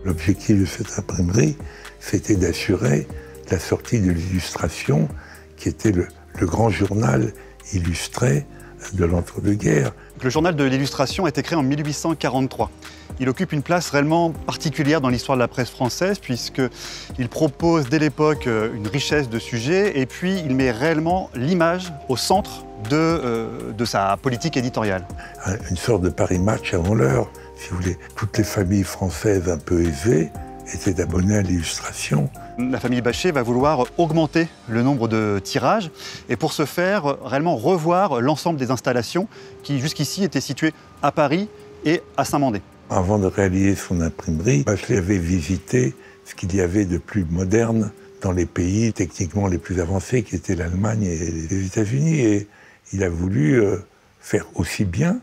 L'objectif de cette imprimerie, c'était d'assurer la sortie de l'Illustration, qui était le grand journal illustré de l'entre-deux-guerres. Le journal de l'Illustration a été créé en 1843. Il occupe une place réellement particulière dans l'histoire de la presse française puisqu'il propose dès l'époque une richesse de sujets et puis il met réellement l'image au centre de sa politique éditoriale. Une sorte de Paris Match avant l'heure, si vous voulez. Toutes les familles françaises un peu aisées étaient abonnées à l'Illustration. La famille Bachet va vouloir augmenter le nombre de tirages et pour ce faire, réellement revoir l'ensemble des installations qui jusqu'ici étaient situées à Paris et à Saint-Mandé. Avant de réaliser son imprimerie, Bachet avait visité ce qu'il y avait de plus moderne dans les pays techniquement les plus avancés, qui étaient l'Allemagne et les États-Unis. Et il a voulu faire aussi bien,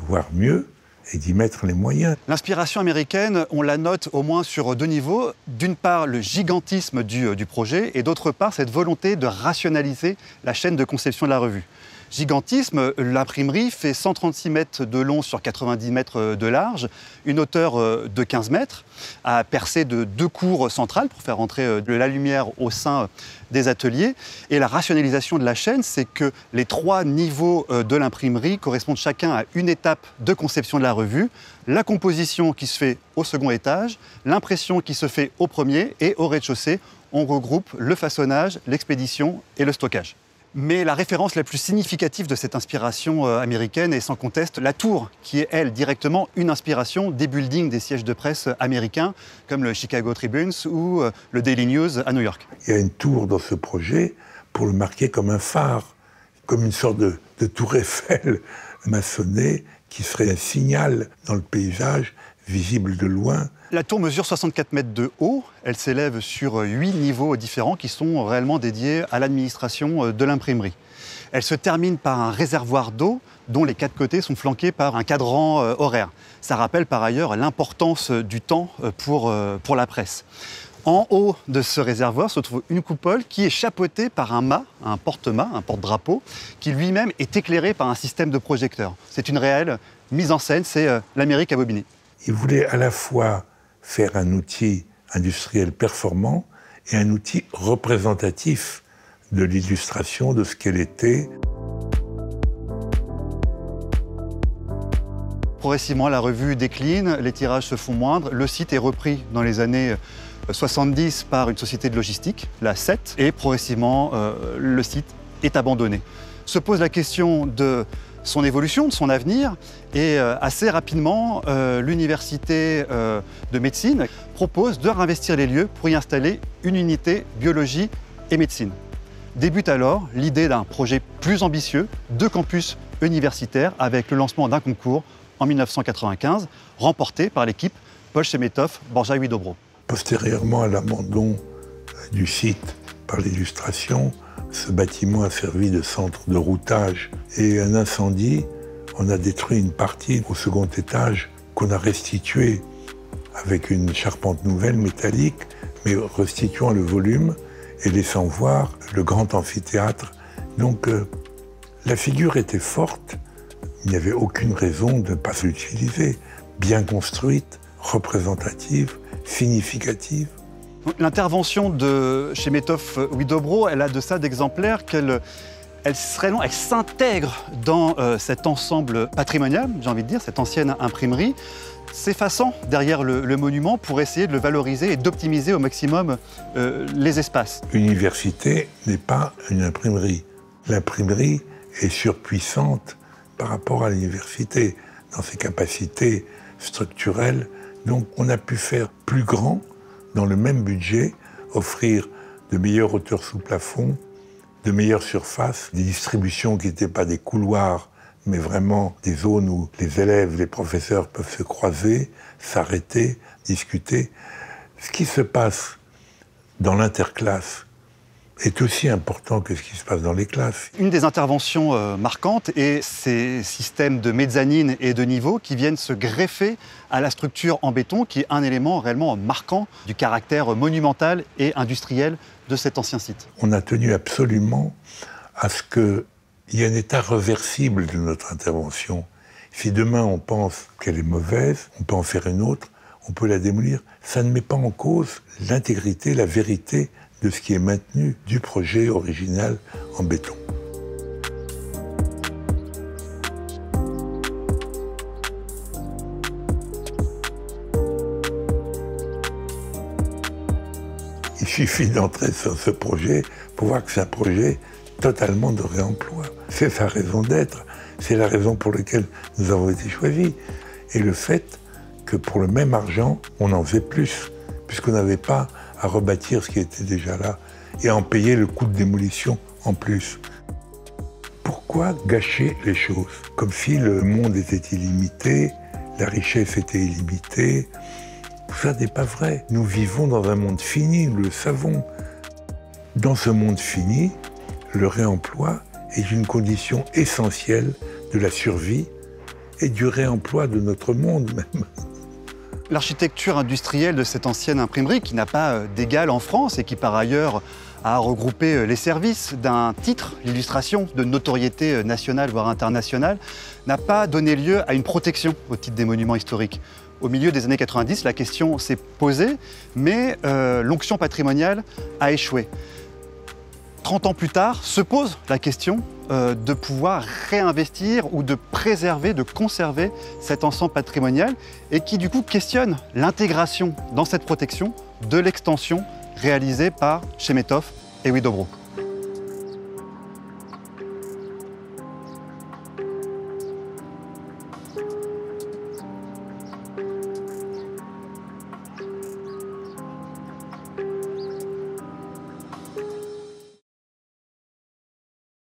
voire mieux, et d'y mettre les moyens. L'inspiration américaine, on la note au moins sur deux niveaux. D'une part, le gigantisme du projet, et d'autre part, cette volonté de rationaliser la chaîne de conception de la revue. Gigantisme, l'imprimerie fait 136 mètres de long sur 90 mètres de large, une hauteur de 15 mètres, à percer de 2 cours centrales pour faire entrer de la lumière au sein des ateliers. Et la rationalisation de la chaîne, c'est que les 3 niveaux de l'imprimerie correspondent chacun à une étape de conception de la revue, la composition qui se fait au second étage, l'impression qui se fait au premier, et au rez-de-chaussée, on regroupe le façonnage, l'expédition et le stockage. Mais la référence la plus significative de cette inspiration américaine est sans conteste la tour, qui est, elle, directement une inspiration des buildings des sièges de presse américains, comme le Chicago Tribune ou le Daily News à New York. Il y a une tour dans ce projet pour le marquer comme un phare, comme une sorte de tour Eiffel maçonnée qui serait un signal dans le paysage, visible de loin. La tour mesure 64 mètres de haut. Elle s'élève sur 8 niveaux différents qui sont réellement dédiés à l'administration de l'imprimerie. Elle se termine par un réservoir d'eau dont les 4 côtés sont flanqués par un cadran horaire. Ça rappelle par ailleurs l'importance du temps pour la presse. En haut de ce réservoir se trouve une coupole qui est chapeautée par un mât, un porte-mât, un porte-drapeau, qui lui-même est éclairé par un système de projecteurs. C'est une réelle mise en scène, c'est l'Amérique à Bobigny. Il voulait à la fois faire un outil industriel performant et un outil représentatif de l'illustration, de ce qu'elle était. Progressivement, la revue décline, les tirages se font moindres, le site est repris dans les années 70 par une société de logistique, la 7, et progressivement, le site est abandonné. Se pose la question de son évolution, de son avenir, et assez rapidement, l'université de médecine propose de réinvestir les lieux pour y installer une unité biologie et médecine. Débute alors l'idée d'un projet plus ambitieux de campus universitaire avec le lancement d'un concours en 1995, remporté par l'équipe Paul Chemetov, Borja Huidobro. Postérieurement à l'abandon du site par l'illustration, ce bâtiment a servi de centre de routage. Et un incendie, on a détruit une partie au second étage qu'on a restituée avec une charpente nouvelle métallique, mais restituant le volume et laissant voir le grand amphithéâtre. Donc la figure était forte, il n'y avait aucune raison de ne pas l'utiliser. Bien construite, représentative, significative. L'intervention de Chemetov-Huidobro, elle a de ça d'exemplaire qu'elle s'intègre dans cet ensemble patrimonial, j'ai envie de dire, cette ancienne imprimerie, s'effaçant derrière le monument pour essayer de le valoriser et d'optimiser au maximum les espaces. L'université n'est pas une imprimerie. L'imprimerie est surpuissante par rapport à l'université dans ses capacités structurelles. Donc on a pu faire plus grand dans le même budget, offrir de meilleures hauteurs sous plafond, de meilleures surfaces, des distributions qui n'étaient pas des couloirs, mais vraiment des zones où les élèves, les professeurs peuvent se croiser, s'arrêter, discuter. Ce qui se passe dans l'interclasse est aussi important que ce qui se passe dans les classes. Une des interventions marquantes est ces systèmes de mezzanine et de niveau qui viennent se greffer à la structure en béton, qui est un élément réellement marquant du caractère monumental et industriel de cet ancien site. On a tenu absolument à ce qu'il y ait un état réversible de notre intervention. Si demain on pense qu'elle est mauvaise, on peut en faire une autre, on peut la démolir. Ça ne met pas en cause l'intégrité, la vérité de ce qui est maintenu du projet original en béton. Il suffit d'entrer sur ce projet pour voir que c'est un projet totalement de réemploi. C'est sa raison d'être, c'est la raison pour laquelle nous avons été choisis. Et le fait que pour le même argent, on en faisait plus, puisqu'on n'avait pas à rebâtir ce qui était déjà là et à en payer le coût de démolition en plus. Pourquoi gâcher les choses? Comme si le monde était illimité, la richesse était illimitée. Tout ça n'est pas vrai. Nous vivons dans un monde fini, nous le savons. Dans ce monde fini, le réemploi est une condition essentielle de la survie et du réemploi de notre monde même. L'architecture industrielle de cette ancienne imprimerie, qui n'a pas d'égal en France et qui par ailleurs a regroupé les services d'un titre, l'illustration de notoriété nationale voire internationale, n'a pas donné lieu à une protection au titre des monuments historiques. Au milieu des années 90, la question s'est posée, mais l'onction patrimoniale a échoué. 30 ans plus tard, se pose la question de pouvoir réinvestir ou de préserver, de conserver cet ensemble patrimonial et qui du coup questionne l'intégration dans cette protection de l'extension réalisée par Chemetov et Widobrook.